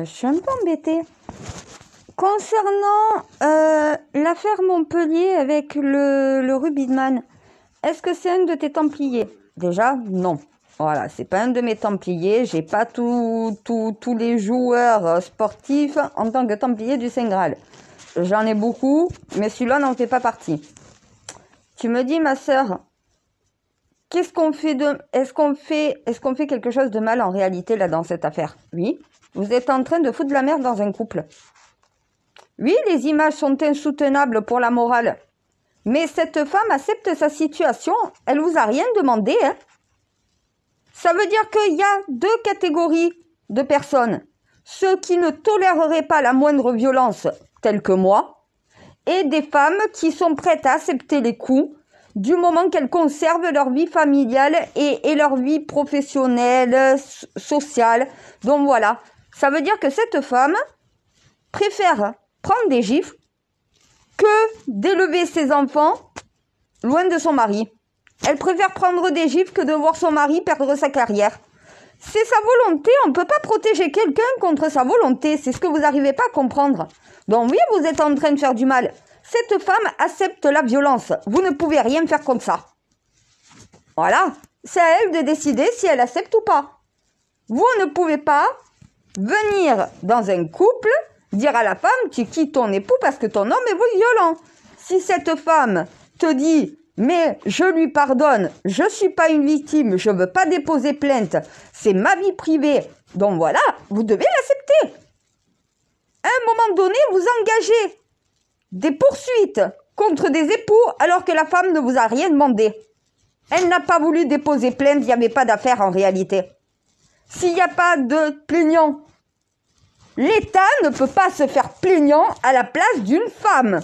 Je suis un peu embêtée. Concernant l'affaire Montpellier avec le rugbyman, est-ce que c'est un de tes Templiers? Déjà, non. Voilà, c'est pas un de mes Templiers. J'ai pas tous les joueurs sportifs en tant que Templier du Saint Graal. J'en ai beaucoup, mais celui-là n'en fait pas partie. Tu me dis, ma sœur, qu'est-ce qu'on fait est-ce qu'on fait quelque chose de mal en réalité là dans cette affaire? Oui. Vous êtes en train de foutre de la merde dans un couple. Oui, les images sont insoutenables pour la morale. Mais cette femme accepte sa situation. Elle vous a rien demandé, hein. Ça veut dire qu'il y a deux catégories de personnes. Ceux qui ne toléreraient pas la moindre violence, tels que moi, et des femmes qui sont prêtes à accepter les coups du moment qu'elles conservent leur vie familiale et leur vie professionnelle, sociale. Donc voilà, ça veut dire que cette femme préfère prendre des gifles que d'élever ses enfants loin de son mari. Elle préfère prendre des gifles que de voir son mari perdre sa carrière. C'est sa volonté, on ne peut pas protéger quelqu'un contre sa volonté, c'est ce que vous n'arrivez pas à comprendre. Donc oui, vous êtes en train de faire du mal. Cette femme accepte la violence, vous ne pouvez rien faire comme ça. Voilà, c'est à elle de décider si elle accepte ou pas. Vous ne pouvez pas venir dans un couple, dire à la femme, tu quittes ton époux parce que ton homme est violent. Si cette femme te dit, mais je lui pardonne, je ne suis pas une victime, je ne veux pas déposer plainte, c'est ma vie privée, donc voilà, vous devez l'accepter. À un moment donné, vous engagez des poursuites contre des époux alors que la femme ne vous a rien demandé. Elle n'a pas voulu déposer plainte, il n'y avait pas d'affaire en réalité. S'il n'y a pas de plaignant, l'État ne peut pas se faire plaignant à la place d'une femme.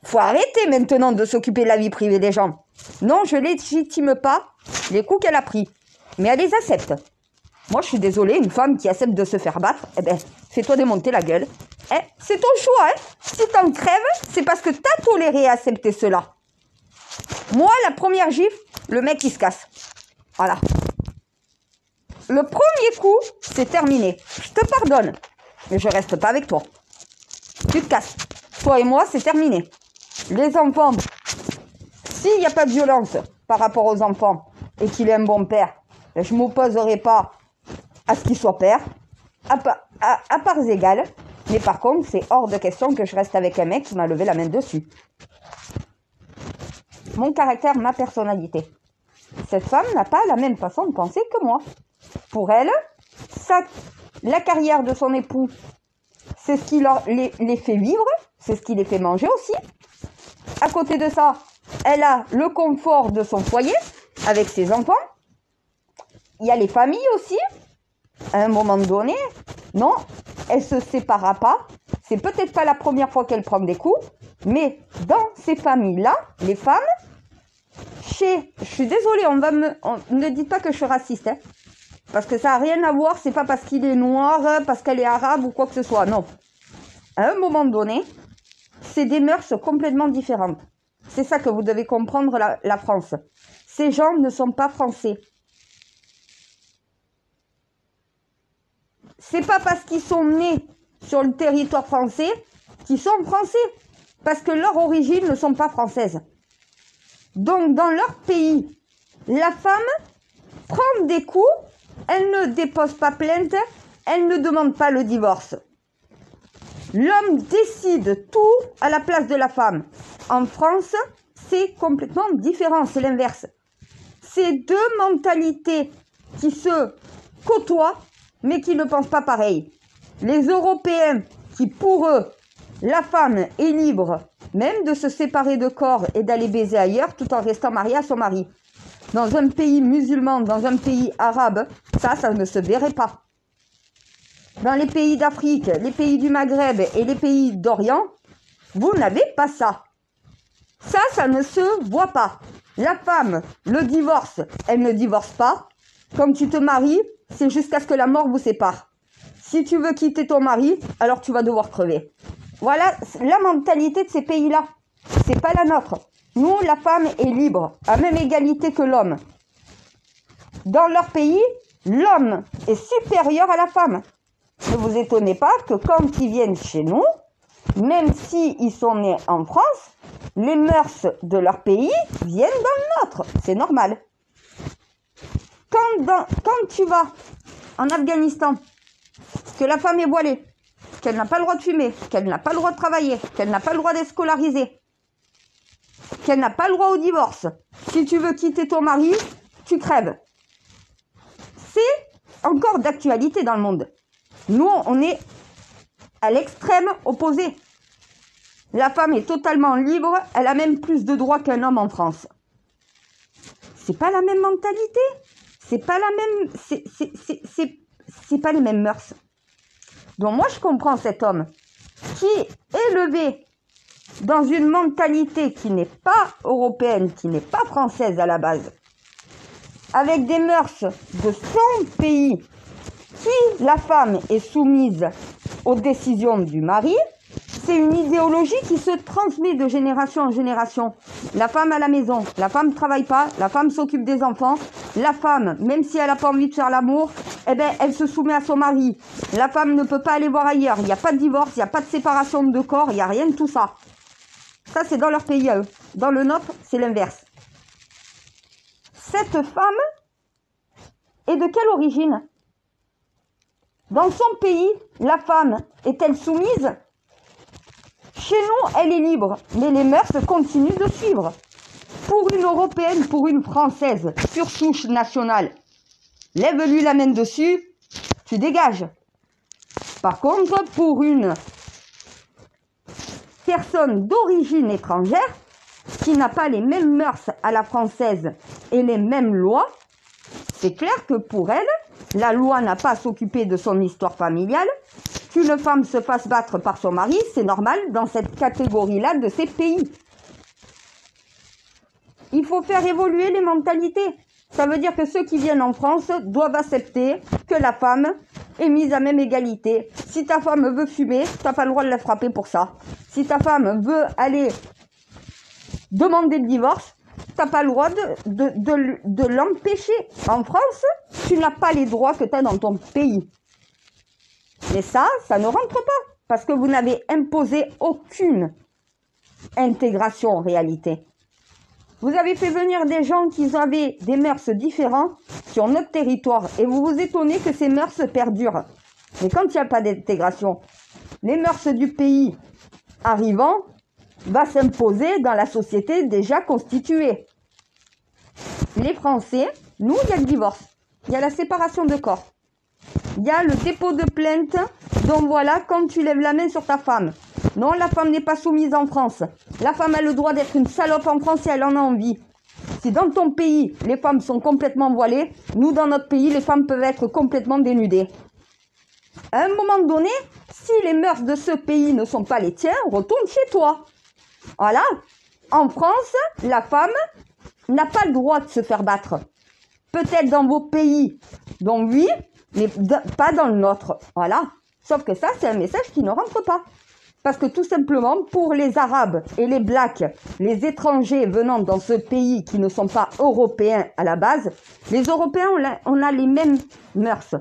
Faut arrêter maintenant de s'occuper de la vie privée des gens. Non, je ne légitime pas les coups qu'elle a pris, mais elle les accepte. Moi, je suis désolée, une femme qui accepte de se faire battre, eh ben, fais-toi démonter la gueule. C'est ton choix, hein. Si t'en crèves, c'est parce que t'as toléré et accepté cela. Moi, la première gifle, le mec, il se casse. Voilà. Le premier coup, c'est terminé. Je te pardonne, mais je reste pas avec toi. Tu te casses. Toi et moi, c'est terminé. Les enfants, s'il n'y a pas de violence par rapport aux enfants et qu'il est un bon père, je ne m'opposerai pas à ce qu'il soit père, à parts égales. Mais par contre, c'est hors de question que je reste avec un mec qui m'a levé la main dessus. Mon caractère, ma personnalité. Cette femme n'a pas la même façon de penser que moi. Pour elle, la carrière de son époux, c'est ce qui les fait vivre, c'est ce qui les fait manger aussi. À côté de ça, elle a le confort de son foyer avec ses enfants. Il y a les familles aussi. À un moment donné, non, elle se séparera pas. C'est peut-être pas la première fois qu'elle prend des coups, mais dans ces familles-là, les femmes, je suis désolée, ne dites pas que je suis raciste, hein, parce que ça n'a rien à voir, c'est pas parce qu'il est noir, parce qu'elle est arabe ou quoi que ce soit, non. À un moment donné, c'est des mœurs complètement différentes. C'est ça que vous devez comprendre la France. Ces gens ne sont pas français. C'est pas parce qu'ils sont nés sur le territoire français qu'ils sont français. Parce que leurs origines ne sont pas françaises. Donc, dans leur pays, la femme prend des coups, elle ne dépose pas plainte, elle ne demande pas le divorce. L'homme décide tout à la place de la femme. En France, c'est complètement différent, c'est l'inverse. C'est deux mentalités qui se côtoient, mais qui ne pensent pas pareil. Les Européens qui, pour eux, la femme est libre, même de se séparer de corps et d'aller baiser ailleurs tout en restant mariée à son mari. Dans un pays musulman, dans un pays arabe, ça ne se verrait pas. Dans les pays d'Afrique, les pays du Maghreb et les pays d'Orient, vous n'avez pas ça. Ça ne se voit pas. La femme, le divorce, elle ne divorce pas. Comme tu te maries, c'est jusqu'à ce que la mort vous sépare. Si tu veux quitter ton mari, alors tu vas devoir crever. Voilà la mentalité de ces pays-là. C'est pas la nôtre. Nous, la femme est libre, à même égalité que l'homme. Dans leur pays, l'homme est supérieur à la femme. ne vous étonnez pas que quand ils viennent chez nous, même s'ils sont nés en France, les mœurs de leur pays viennent dans le nôtre. C'est normal. Quand tu vas en Afghanistan, que la femme est voilée, qu'elle n'a pas le droit de fumer, qu'elle n'a pas le droit de travailler, qu'elle n'a pas le droit d'être scolarisée, qu'elle n'a pas le droit au divorce, si tu veux quitter ton mari, tu crèves. C'est encore d'actualité dans le monde. Nous, on est à l'extrême opposé. La femme est totalement libre, elle a même plus de droits qu'un homme en France. C'est pas la même mentalité, c'est pas la même, c'est pas les mêmes mœurs. Donc moi je comprends cet homme qui est élevé dans une mentalité qui n'est pas européenne, qui n'est pas française à la base, avec des mœurs de son pays, qui la femme est soumise aux décisions du mari. C'est une idéologie qui se transmet de génération en génération. La femme à la maison, la femme ne travaille pas, la femme s'occupe des enfants. La femme, même si elle n'a pas envie de faire l'amour, eh ben, elle se soumet à son mari. La femme ne peut pas aller voir ailleurs. Il n'y a pas de divorce, il n'y a pas de séparation de corps, il n'y a rien de tout ça. Ça, c'est dans leur pays à eux. Dans le nôtre, c'est l'inverse. Cette femme est de quelle origine? Dans son pays, la femme est-elle soumise? Chez nous, elle est libre, mais les mœurs continuent de suivre. Pour une Européenne, pour une Française, sur souche nationale, lève-lui la main dessus, tu dégages. Par contre, pour une personne d'origine étrangère, qui n'a pas les mêmes mœurs à la française et les mêmes lois, c'est clair que pour elle, la loi n'a pas à s'occuper de son histoire familiale. Qu'une femme se fasse battre par son mari, c'est normal dans cette catégorie-là de ces pays. Il faut faire évoluer les mentalités. Ça veut dire que ceux qui viennent en France doivent accepter que la femme est mise à même égalité. Si ta femme veut fumer, tu n'as pas le droit de la frapper pour ça. Si ta femme veut aller demander le divorce, tu n'as pas le droit de l'empêcher. En France, tu n'as pas les droits que tu as dans ton pays. Mais ça ne rentre pas, parce que vous n'avez imposé aucune intégration en réalité. Vous avez fait venir des gens qui avaient des mœurs différentes sur notre territoire, et vous vous étonnez que ces mœurs perdurent. Mais quand il n'y a pas d'intégration, les mœurs du pays arrivant va s'imposer dans la société déjà constituée. Les Français, nous, il y a le divorce, il y a la séparation de corps. Il y a le dépôt de plainte, donc voilà, quand tu lèves la main sur ta femme. Non, la femme n'est pas soumise en France. La femme a le droit d'être une salope en France si elle en a envie. Si dans ton pays, les femmes sont complètement voilées, nous, dans notre pays, les femmes peuvent être complètement dénudées. À un moment donné, si les mœurs de ce pays ne sont pas les tiens, retourne chez toi. Voilà. En France, la femme n'a pas le droit de se faire battre. Peut-être dans vos pays, donc oui, mais pas dans le nôtre. Voilà. Sauf que ça, c'est un message qui ne rentre pas. Parce que tout simplement, pour les Arabes et les Blacks, les étrangers venant dans ce pays qui ne sont pas européens à la base, les Européens, on a les mêmes mœurs.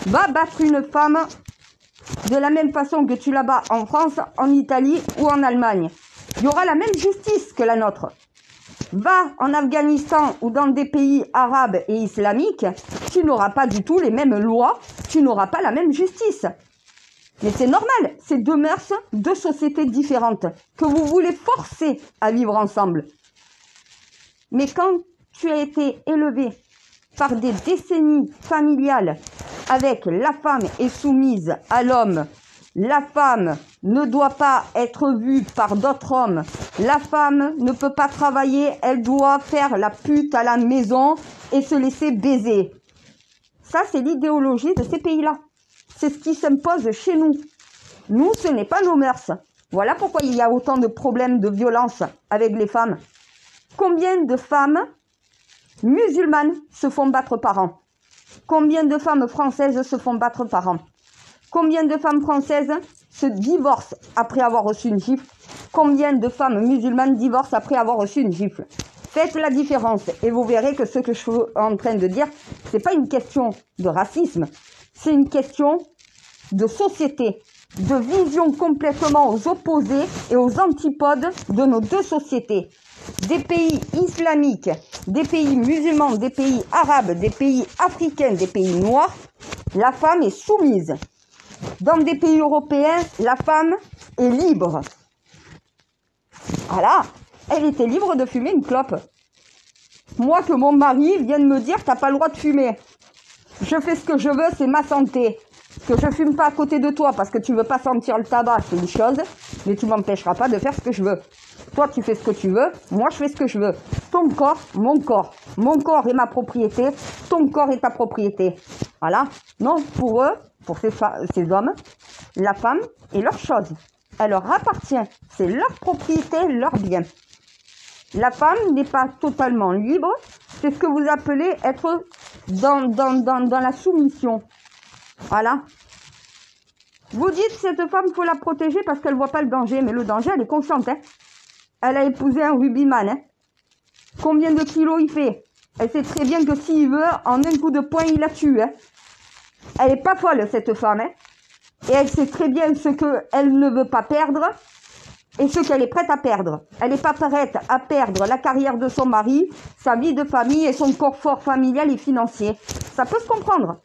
Va battre une femme de la même façon que tu la bats en France, en Italie ou en Allemagne. Il y aura la même justice que la nôtre. Va en Afghanistan ou dans des pays arabes et islamiques, tu n'auras pas du tout les mêmes lois, tu n'auras pas la même justice. Mais c'est normal, c'est deux mœurs, deux sociétés différentes, que vous voulez forcer à vivre ensemble. Mais quand tu as été élevé par des décennies familiales, avec la femme est soumise à l'homme, la femme ne doit pas être vue par d'autres hommes, la femme ne peut pas travailler, elle doit faire la pute à la maison et se laisser baiser. Ça, c'est l'idéologie de ces pays-là. C'est ce qui s'impose chez nous. Nous, ce n'est pas nos mœurs. Voilà pourquoi il y a autant de problèmes de violence avec les femmes. Combien de femmes musulmanes se font battre par an? Combien de femmes françaises se font battre par an? Combien de femmes françaises se divorcent après avoir reçu une gifle? Combien de femmes musulmanes divorcent après avoir reçu une gifle? Faites la différence et vous verrez que ce que je suis en train de dire, c'est pas une question de racisme, c'est une question de société, de vision complètement aux opposés et aux antipodes de nos deux sociétés. Des pays islamiques, des pays musulmans, des pays arabes, des pays africains, des pays noirs, la femme est soumise. Dans des pays européens, la femme est libre. Voilà, elle était libre de fumer une clope. Moi, que mon mari vienne me dire, t'as pas le droit de fumer. Je fais ce que je veux, c'est ma santé. Que je fume pas à côté de toi parce que tu veux pas sentir le tabac, c'est une chose, mais tu m'empêcheras pas de faire ce que je veux. Toi, tu fais ce que tu veux, moi, je fais ce que je veux. Ton corps, mon corps. Mon corps est ma propriété, ton corps est ta propriété. Voilà. Non, pour eux, pour ces hommes, la femme est leur chose. Elle leur appartient. C'est leur propriété, leur bien. La femme n'est pas totalement libre. C'est ce que vous appelez être dans la soumission. Voilà. Vous dites, cette femme, il faut la protéger parce qu'elle ne voit pas le danger. Mais le danger, elle est consciente. Hein. Elle a épousé un rugbyman. Hein. Combien de kilos il fait? Elle sait très bien que s'il veut, en un coup de poing, il la tue. Hein. Elle n'est pas folle, cette femme. Hein. Et elle sait très bien ce qu'elle ne veut pas perdre et ce qu'elle est prête à perdre. Elle n'est pas prête à perdre la carrière de son mari, sa vie de famille et son confort familial et financier. Ça peut se comprendre.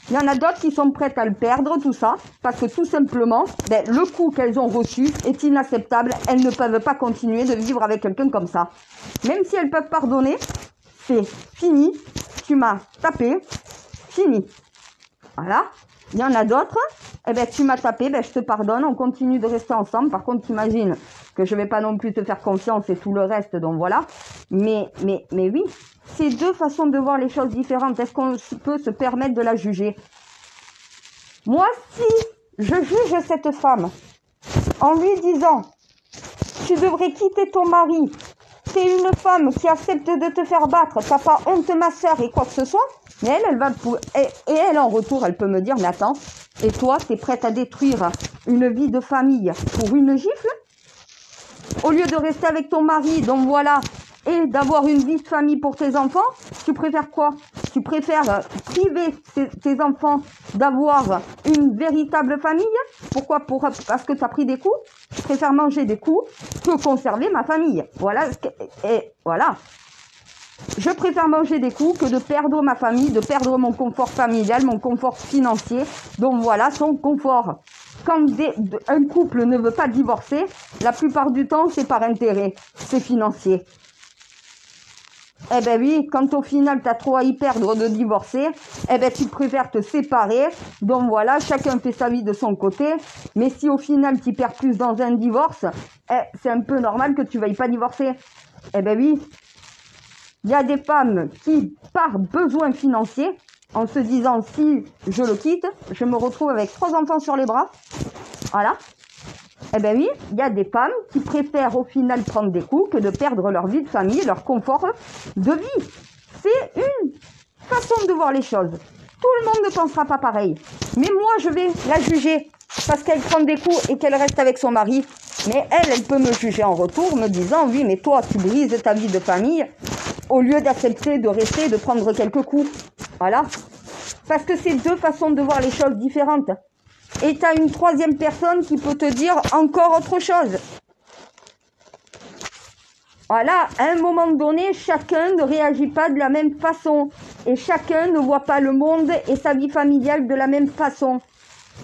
Il y en a d'autres qui sont prêtes à le perdre, tout ça, parce que tout simplement, le coût qu'elles ont reçu est inacceptable. Elles ne peuvent pas continuer de vivre avec quelqu'un comme ça. Même si elles peuvent pardonner, c'est fini. Tu m'as tapé, fini. Voilà. Il y en a d'autres, tu m'as tapé, je te pardonne, on continue de rester ensemble. Par contre, t'imagines que je vais pas non plus te faire confiance et tout le reste, donc voilà. Mais oui, c'est deux façons de voir les choses différentes. Est-ce qu'on peut se permettre de la juger? Moi, si je juge cette femme en lui disant « Tu devrais quitter ton mari, t'es une femme qui accepte de te faire battre, t'as pas honte ma sœur et quoi que ce soit », mais elle va et elle en retour, elle peut me dire, mais attends, et toi, t'es prête à détruire une vie de famille pour une gifle? Au lieu de rester avec ton mari, donc voilà, et d'avoir une vie de famille pour tes enfants, tu préfères quoi? Tu préfères priver tes enfants d'avoir une véritable famille? Pourquoi? Parce que tu as pris des coups? Je préfère manger des coups que conserver ma famille. Voilà, et voilà. Je préfère manger des coups que de perdre ma famille, de perdre mon confort familial, mon confort financier. Donc voilà, son confort. Quand un couple ne veut pas divorcer, la plupart du temps, c'est par intérêt, c'est financier. Eh ben oui, quand au final, tu as trop à y perdre de divorcer, tu préfères te séparer. Donc voilà, chacun fait sa vie de son côté. Mais si au final, tu perds plus dans un divorce, c'est un peu normal que tu ne veuilles pas divorcer. Eh ben oui. Il y a des femmes qui, par besoin financier, en se disant si je le quitte, je me retrouve avec 3 enfants sur les bras. Voilà. Eh bien oui, il y a des femmes qui préfèrent au final prendre des coups que de perdre leur vie de famille, leur confort de vie. C'est une façon de voir les choses. Tout le monde ne pensera pas pareil. Mais moi, je vais la juger parce qu'elle prend des coups et qu'elle reste avec son mari. Mais elle peut me juger en retour, me disant, oui, mais toi, tu brises ta vie de famille au lieu d'accepter de rester et de prendre quelques coups. Voilà. Parce que c'est deux façons de voir les choses différentes. Et tu as une troisième personne qui peut te dire encore autre chose. Voilà, à un moment donné, chacun ne réagit pas de la même façon. Et chacun ne voit pas le monde et sa vie familiale de la même façon.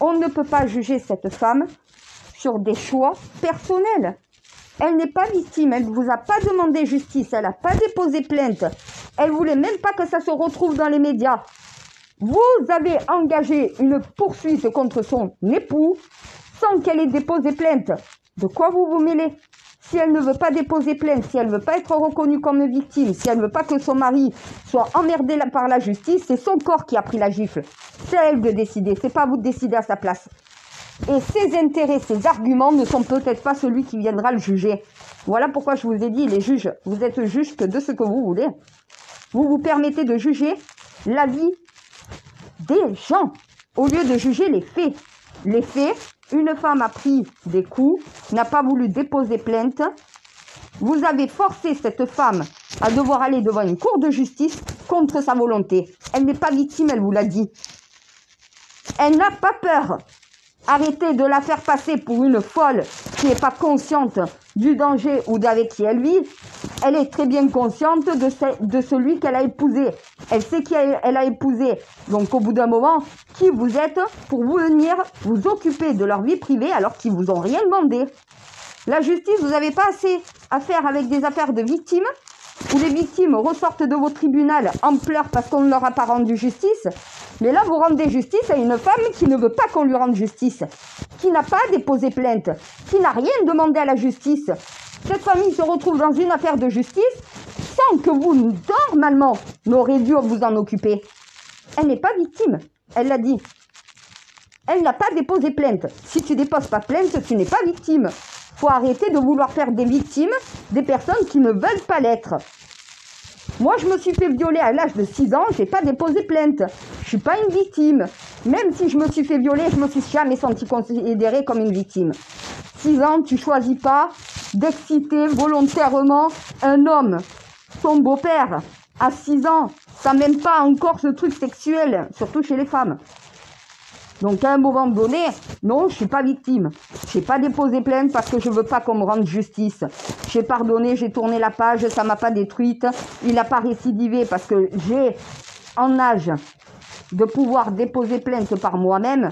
On ne peut pas juger cette femme sur des choix personnels. Elle n'est pas victime, elle ne vous a pas demandé justice, elle n'a pas déposé plainte. Elle ne voulait même pas que ça se retrouve dans les médias. Vous avez engagé une poursuite contre son époux sans qu'elle ait déposé plainte. De quoi vous vous mêlez? Si elle ne veut pas déposer plainte, si elle ne veut pas être reconnue comme victime, si elle ne veut pas que son mari soit emmerdé par la justice, c'est son corps qui a pris la gifle. C'est à elle de décider, c'est pas à vous de décider à sa place. Et ses intérêts, ses arguments ne sont peut-être pas celui qui viendra le juger. Voilà pourquoi je vous ai dit, les juges, vous êtes juges que de ce que vous voulez. Vous vous permettez de juger la vie des gens, au lieu de juger les faits. Les faits, une femme a pris des coups, n'a pas voulu déposer plainte. Vous avez forcé cette femme à devoir aller devant une cour de justice contre sa volonté. Elle n'est pas victime, elle vous l'a dit. Elle n'a pas peur. Arrêtez de la faire passer pour une folle qui n'est pas consciente du danger ou d'avec qui elle vit. Elle est très bien consciente de celui qu'elle a épousé. Elle sait qui elle a épousé. Donc au bout d'un moment, qui vous êtes pour venir vous occuper de leur vie privée alors qu'ils vous ont rien demandé? La justice, vous n'avez pas assez à faire avec des affaires de victimes où les victimes ressortent de vos tribunaux en pleurs parce qu'on ne leur a pas rendu justice. Mais là, vous rendez justice à une femme qui ne veut pas qu'on lui rende justice, qui n'a pas déposé plainte, qui n'a rien demandé à la justice. Cette famille se retrouve dans une affaire de justice sans que vous, normalement, n'aurez dû vous en occuper. Elle n'est pas victime, elle l'a dit. Elle n'a pas déposé plainte. Si tu déposes pas plainte, tu n'es pas victime. Faut arrêter de vouloir faire des victimes des personnes qui ne veulent pas l'être. Moi, je me suis fait violer à l'âge de 6 ans, j'ai pas déposé plainte. Je suis pas une victime. Même si je me suis fait violer, je me suis jamais sentie considérée comme une victime. 6 ans, tu choisis pas d'exciter volontairement un homme. Ton beau-père, à 6 ans, ça même pas encore ce truc sexuel, surtout chez les femmes. Donc à un moment donné, non, je suis pas victime. J'ai pas déposé plainte parce que je veux pas qu'on me rende justice. J'ai pardonné, j'ai tourné la page, ça m'a pas détruite. Il n'a pas récidivé parce que j'ai en âge de pouvoir déposer plainte par moi-même.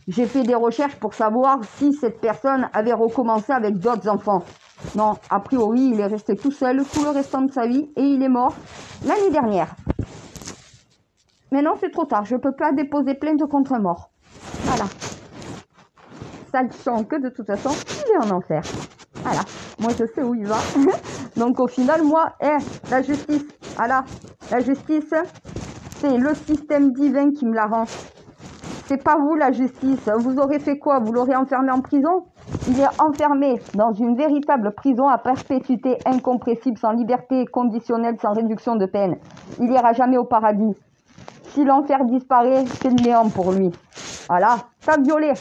J'ai fait des recherches pour savoir si cette personne avait recommencé avec d'autres enfants. Non, a priori, il est resté tout seul tout le restant de sa vie et il est mort l'année dernière. Mais non, c'est trop tard, je peux pas déposer plainte contre un mort. Voilà. Sachant que de toute façon, il est en enfer. Voilà. Moi, je sais où il va. Donc, au final, moi, la justice. Voilà. La justice, c'est le système divin qui me la rend. C'est pas vous, la justice. Vous aurez fait quoi? Vous l'aurez enfermé en prison? Il est enfermé dans une véritable prison à perpétuité incompressible, sans liberté conditionnelle, sans réduction de peine. Il n'ira jamais au paradis. Si l'enfer disparaît, c'est le néant pour lui. Voilà, t'as violé.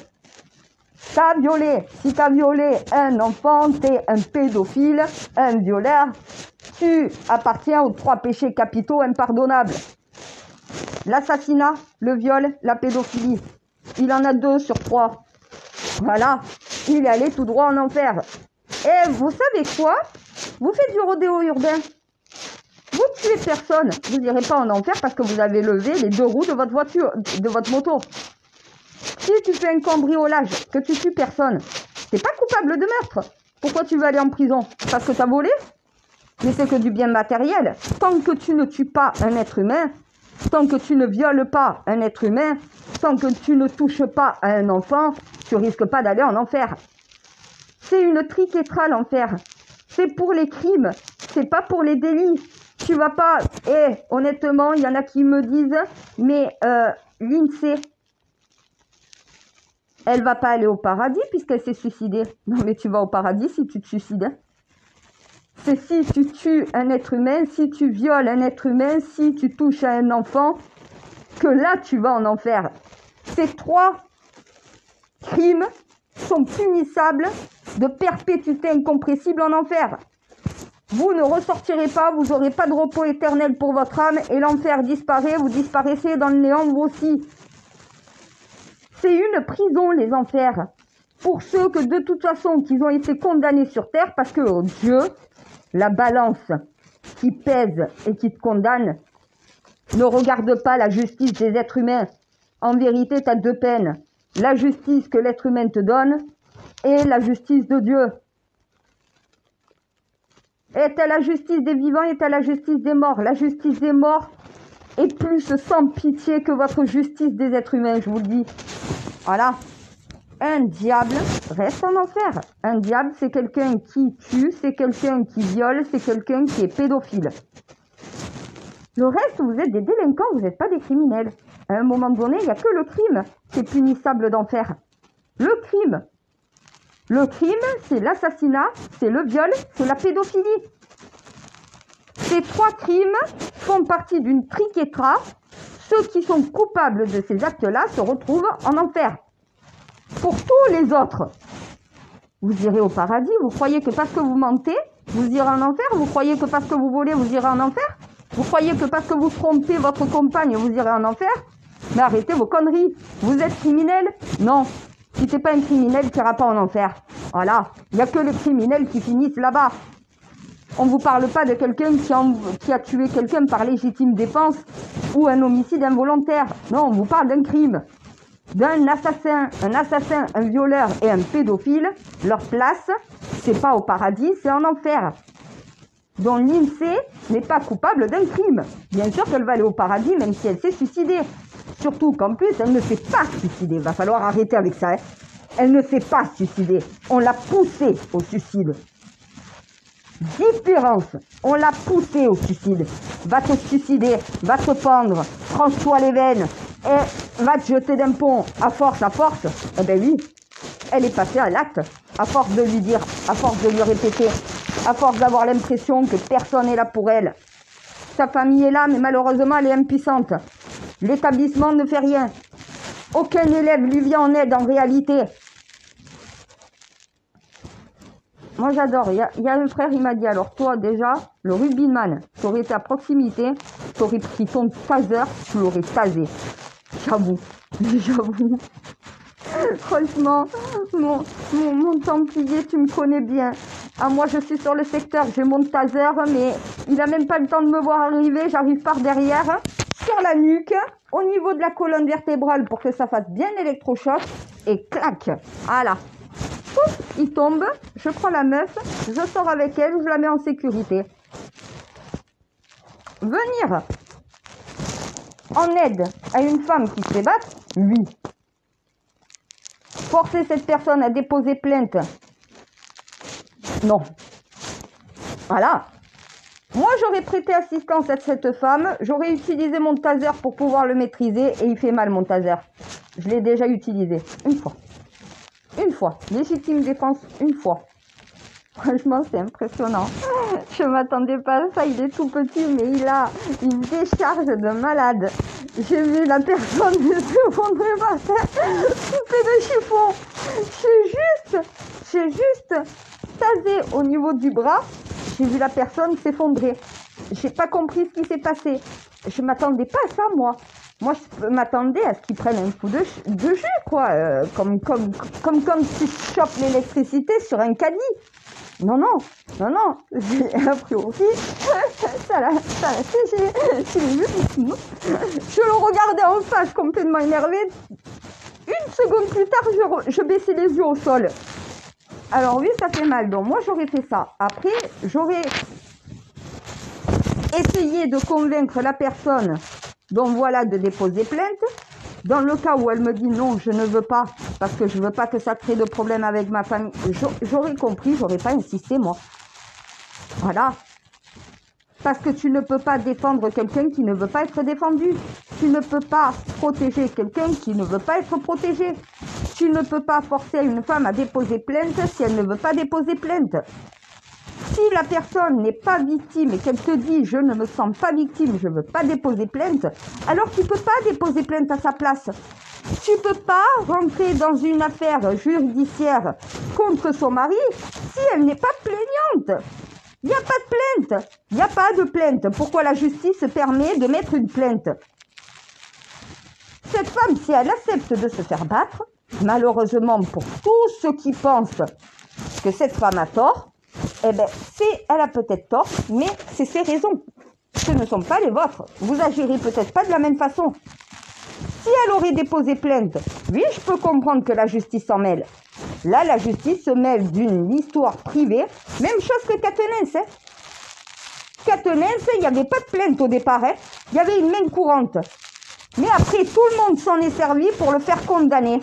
T'as violé. Si t'as violé un enfant, t'es un pédophile, un violeur. Tu appartiens aux 3 péchés capitaux impardonnables. L'assassinat, le viol, la pédophilie. Il en a 2 sur 3. Voilà, il est allé tout droit en enfer. Et vous savez quoi? Vous faites du rodéo urbain. Vous tuez personne, vous n'irez pas en enfer parce que vous avez levé les 2 roues de votre voiture, de votre moto. Si tu fais un cambriolage, que tu tues personne, t'es pas coupable de meurtre. Pourquoi tu veux aller en prison? Parce que t'as volé? Mais c'est que du bien matériel. Tant que tu ne tues pas un être humain, tant que tu ne violes pas un être humain, tant que tu ne touches pas à un enfant, tu risques pas d'aller en enfer. C'est une triquetra l'enfer. C'est pour les crimes, c'est pas pour les délits. Tu vas pas... honnêtement, il y en a qui me disent, mais l'INSEE, elle va pas aller au paradis puisqu'elle s'est suicidée. Non, mais tu vas au paradis si tu te suicides. C'est si tu tues un être humain, si tu violes un être humain, si tu touches à un enfant, que là, tu vas en enfer. Ces 3 crimes sont punissables de perpétuité incompressible en enfer. Vous ne ressortirez pas, vous n'aurez pas de repos éternel pour votre âme et l'enfer disparaît, vous disparaissez dans le néant vous aussi. C'est une prison, les enfers, pour ceux que de toute façon, qu'ils ont été condamnés sur terre parce que Dieu, la balance qui pèse et qui te condamne, ne regarde pas la justice des êtres humains. En vérité, tu as 2 peines. La justice que l'être humain te donne et la justice de Dieu. Et t'as la justice des vivants et t'as la justice des morts. La justice des morts est plus sans pitié que votre justice des êtres humains, je vous le dis. Voilà. Un diable reste en enfer. Un diable, c'est quelqu'un qui tue, c'est quelqu'un qui viole, c'est quelqu'un qui est pédophile. Le reste, vous êtes des délinquants, vous n'êtes pas des criminels. À un moment donné, il n'y a que le crime qui est punissable d'enfer. Le crime. Le crime, c'est l'assassinat, c'est le viol, c'est la pédophilie. Ces 3 crimes font partie d'une triquetra. Ceux qui sont coupables de ces actes-là se retrouvent en enfer. Pour tous les autres, vous irez au paradis. Vous croyez que parce que vous mentez, vous irez en enfer? Vous croyez que parce que vous volez, vous irez en enfer? Vous croyez que parce que vous trompez votre compagne, vous irez en enfer? Mais arrêtez vos conneries. Vous êtes criminel? Non. Si t'es pas un criminel, tu n'iras pas en enfer. Voilà. Il n'y a que les criminels qui finissent là-bas. On ne vous parle pas de quelqu'un qui a tué quelqu'un par légitime défense ou un homicide involontaire. Non, on vous parle d'un crime. D'un assassin. Un assassin, un violeur et un pédophile, leur place, c'est pas au paradis, c'est en enfer. Donc l'INSEE n'est pas coupable d'un crime. Bien sûr qu'elle va aller au paradis, même si elle s'est suicidée. Surtout qu'en plus, elle ne s'est pas suicidée. Va falloir arrêter avec ça. Hein. Elle ne s'est pas suicidée. On l'a poussée au suicide. Différence. On l'a poussée au suicide. Va te suicider, va te pendre, tranche-toi les veines et va te jeter d'un pont. À force. Eh ben oui, elle est passée à l'acte. À force de lui dire, à force de lui répéter, à force d'avoir l'impression que personne n'est là pour elle. Sa famille est là, mais malheureusement, elle est impuissante. L'établissement ne fait rien. Aucun élève lui vient en aide en réalité. Moi, j'adore. Il y a un frère, il m'a dit, alors toi, déjà, le rugbyman, tu aurais été à proximité, tu aurais pris ton taser, tu l'aurais tasé. J'avoue. Franchement, mon templier, tu me connais bien. Ah, moi, je suis sur le secteur, j'ai mon taser, mais il n'a même pas le temps de me voir arriver. J'arrive par derrière, sur la nuque, au niveau de la colonne vertébrale pour que ça fasse bien l'électrochoc. Et clac, voilà. Pouf, il tombe, je prends la meuf, je sors avec elle, je la mets en sécurité. Venir en aide à une femme qui se fait battre, lui. Forcer cette personne à déposer plainte, non. Voilà. Moi, j'aurais prêté assistance à cette femme, j'aurais utilisé mon taser pour pouvoir le maîtriser et il fait mal mon taser. Je l'ai déjà utilisé, une fois. Une fois. Légitime défense, une fois. Franchement, c'est impressionnant. Je m'attendais pas à ça. Il est tout petit, mais il a une décharge de malade. J'ai vu la personne s'effondrer par terre, coupée de chiffon. J'ai juste tasé au niveau du bras. J'ai vu la personne s'effondrer. J'ai pas compris ce qui s'est passé. Je m'attendais pas à ça, moi. Moi, je m'attendais à ce qu'ils prennent un coup de jus, quoi. Comme quand tu chopes l'électricité sur un caddie. Non. A priori, ça l'a fait. Je le regardais en face, complètement énervé. Une seconde plus tard, je baissais les yeux au sol. Alors oui, ça fait mal. Donc moi, j'aurais fait ça. Après, j'aurais essayé de convaincre la personne, donc voilà, de déposer plainte. Dans le cas où elle me dit non, je ne veux pas, parce que je ne veux pas que ça crée de problème avec ma famille, j'aurais compris, j'aurais pas insisté, moi. Voilà. Parce que tu ne peux pas défendre quelqu'un qui ne veut pas être défendu. Tu ne peux pas protéger quelqu'un qui ne veut pas être protégé. Tu ne peux pas forcer une femme à déposer plainte si elle ne veut pas déposer plainte. Si la personne n'est pas victime et qu'elle te dit « je ne me sens pas victime, je ne veux pas déposer plainte », alors tu ne peux pas déposer plainte à sa place. Tu ne peux pas rentrer dans une affaire judiciaire contre son mari si elle n'est pas plaignante. Il n'y a pas de plainte. Il n'y a pas de plainte. Pourquoi la justice permet de mettre une plainte? Cette femme, si elle accepte de se faire battre, malheureusement pour tous ceux qui pensent que cette femme a tort, eh bien, elle a peut-être tort, mais c'est ses raisons. Ce ne sont pas les vôtres. Vous agirez peut-être pas de la même façon. Si elle aurait déposé plainte, oui, je peux comprendre que la justice s'en mêle. Là, la justice se mêle d'une histoire privée. Même chose que Quatennens. Hein. Quatennens, il n'y avait pas de plainte au départ. Hein. Il y avait une main courante. Mais après, tout le monde s'en est servi pour le faire condamner.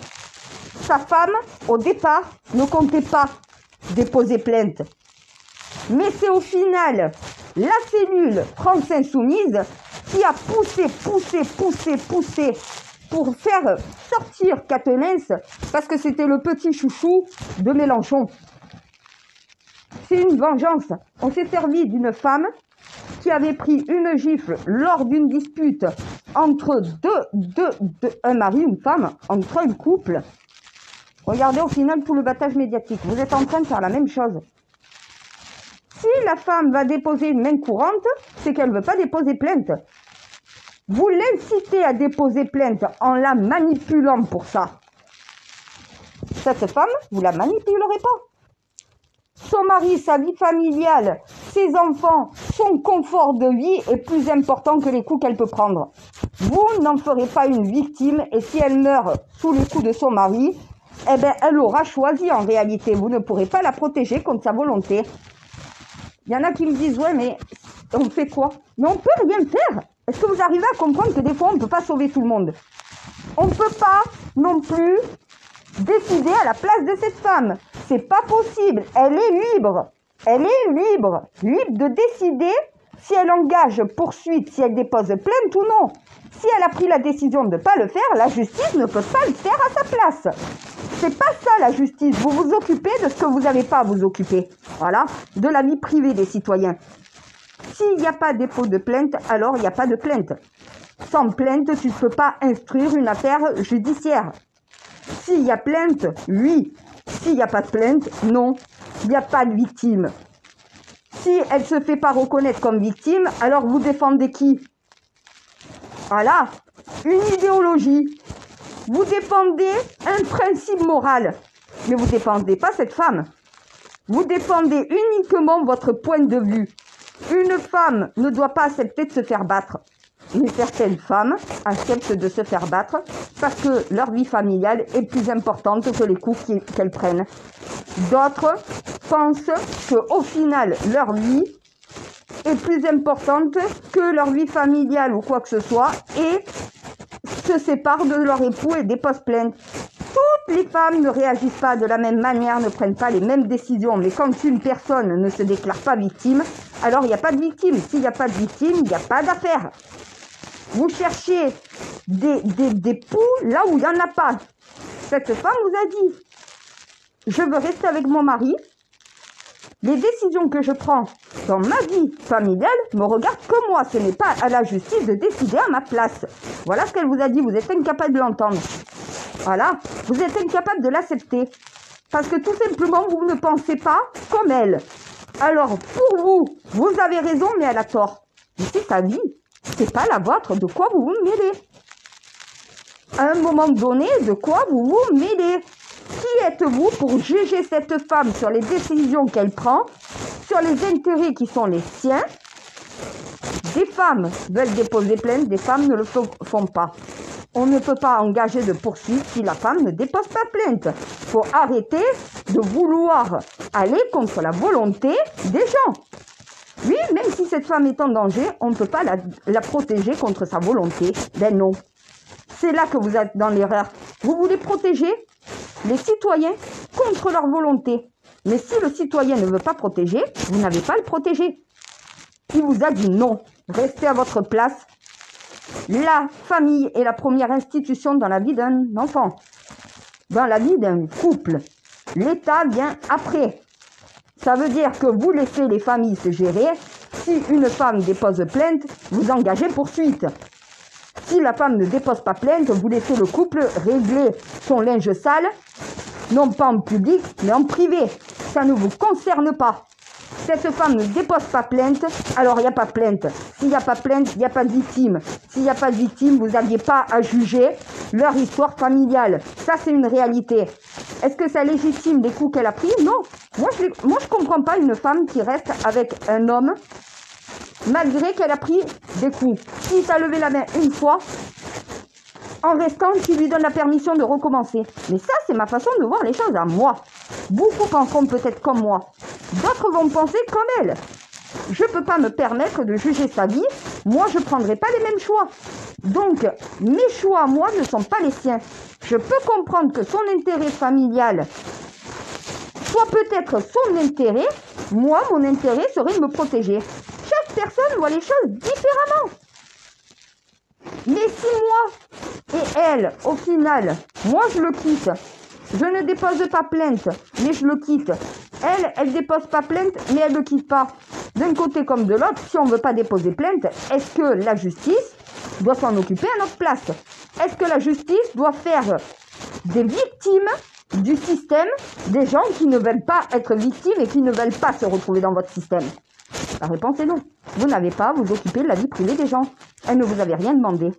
Sa femme, au départ, ne comptait pas déposer plainte. Mais c'est au final la cellule France Insoumise qui a poussé pour faire sortir Quatennens parce que c'était le petit chouchou de Mélenchon. C'est une vengeance. On s'est servi d'une femme qui avait pris une gifle lors d'une dispute entre un mari, une femme, entre un couple. Regardez au final tout le battage médiatique. Vous êtes en train de faire la même chose. Si la femme va déposer une main courante, c'est qu'elle ne veut pas déposer plainte. Vous l'incitez à déposer plainte en la manipulant pour ça. Cette femme, vous la manipulerez pas. Son mari, sa vie familiale, ses enfants, son confort de vie est plus important que les coups qu'elle peut prendre. Vous n'en ferez pas une victime et si elle meurt sous les coups de son mari, eh ben, elle aura choisi en réalité. Vous ne pourrez pas la protéger contre sa volonté. Il y en a qui me disent, ouais, mais on fait quoi? Mais on peut rien faire. Est-ce que vous arrivez à comprendre que des fois, on ne peut pas sauver tout le monde? On ne peut pas non plus décider à la place de cette femme. C'est pas possible. Elle est libre. Elle est libre. Libre de décider si elle engage poursuite, si elle dépose plainte ou non. Si elle a pris la décision de ne pas le faire, la justice ne peut pas le faire à sa place. C'est pas ça la justice. Vous vous occupez de ce que vous n'avez pas à vous occuper. Voilà. De la vie privée des citoyens. S'il n'y a pas dépôt de plainte, alors il n'y a pas de plainte. Sans plainte, tu ne peux pas instruire une affaire judiciaire. S'il y a plainte, oui. S'il n'y a pas de plainte, non. Il n'y a pas de victime. Si elle ne se fait pas reconnaître comme victime, alors vous défendez qui? Voilà. Une idéologie. Vous défendez un principe moral. Mais vous ne défendez pas cette femme. Vous défendez uniquement votre point de vue. Une femme ne doit pas accepter de se faire battre. Mais certaines femmes acceptent de se faire battre parce que leur vie familiale est plus importante que les coups qu'elles prennent. D'autres pensent qu'au final, leur vie est plus importante que leur vie familiale ou quoi que ce soit et se séparent de leur époux et déposent plainte. Toutes les femmes ne réagissent pas de la même manière, ne prennent pas les mêmes décisions. Mais quand une personne ne se déclare pas victime, alors il n'y a pas de victime. S'il n'y a pas de victime, il n'y a pas d'affaire. Vous cherchez des poux là où il n'y en a pas. Cette femme vous a dit, je veux rester avec mon mari. Les décisions que je prends dans ma vie familiale me regardent que moi. Ce n'est pas à la justice de décider à ma place. Voilà ce qu'elle vous a dit. Vous êtes incapable de l'entendre. Voilà. Vous êtes incapable de l'accepter. Parce que tout simplement, vous ne pensez pas comme elle. Alors, pour vous, vous avez raison, mais elle a tort. Mais c'est sa vie. C'est pas la vôtre. De quoi vous vous mêlez? À un moment donné, de quoi vous vous mêlez? Qui êtes-vous pour juger cette femme sur les décisions qu'elle prend, sur les intérêts qui sont les siens? Des femmes veulent déposer plainte, des femmes ne le font pas. On ne peut pas engager de poursuite si la femme ne dépose pas plainte. Il faut arrêter de vouloir aller contre la volonté des gens. Oui, même si cette femme est en danger, on ne peut pas la protéger contre sa volonté. Ben non. C'est là que vous êtes dans l'erreur. Vous voulez protéger les citoyens contre leur volonté. Mais si le citoyen ne veut pas protéger, vous n'avez pas à le protéger. Il vous a dit non. Restez à votre place. La famille est la première institution dans la vie d'un enfant. Dans la vie d'un couple. L'État vient après. Ça veut dire que vous laissez les familles se gérer. Si une femme dépose plainte, vous engagez poursuite. Si la femme ne dépose pas plainte, vous laissez le couple régler son linge sale, non pas en public, mais en privé. Ça ne vous concerne pas. Cette femme ne dépose pas plainte, alors il n'y a pas de plainte. S'il n'y a pas de plainte, il n'y a pas de victime. S'il n'y a pas de victime, vous n'aviez pas à juger leur histoire familiale. Ça, c'est une réalité. Est-ce que ça légitime les coups qu'elle a pris? Non. Moi, je comprends pas une femme qui reste avec un homme malgré qu'elle a pris des coups. Si tu as levé la main une fois, en restant, tu lui donnes la permission de recommencer. Mais ça, c'est ma façon de voir les choses à moi. Beaucoup penseront peut-être comme moi. D'autres vont penser comme elle. Je ne peux pas me permettre de juger sa vie. Moi, je ne prendrai pas les mêmes choix. Donc, mes choix, moi, ne sont pas les siens. Je peux comprendre que son intérêt familial soit peut-être son intérêt. Moi, mon intérêt serait de me protéger. Chaque personne voit les choses différemment. Mais si moi et elle, au final, moi je le quitte, je ne dépose pas plainte, mais je le quitte. Elle dépose pas plainte, mais elle ne le quitte pas. D'un côté comme de l'autre, si on ne veut pas déposer plainte, est-ce que la justice doit s'en occuper à notre place? Est-ce que la justice doit faire des victimes du système, des gens qui ne veulent pas être victimes et qui ne veulent pas se retrouver dans votre système? La réponse est non. Vous n'avez pas à vous occuper de la vie privée des gens. Elle ne vous avait rien demandé.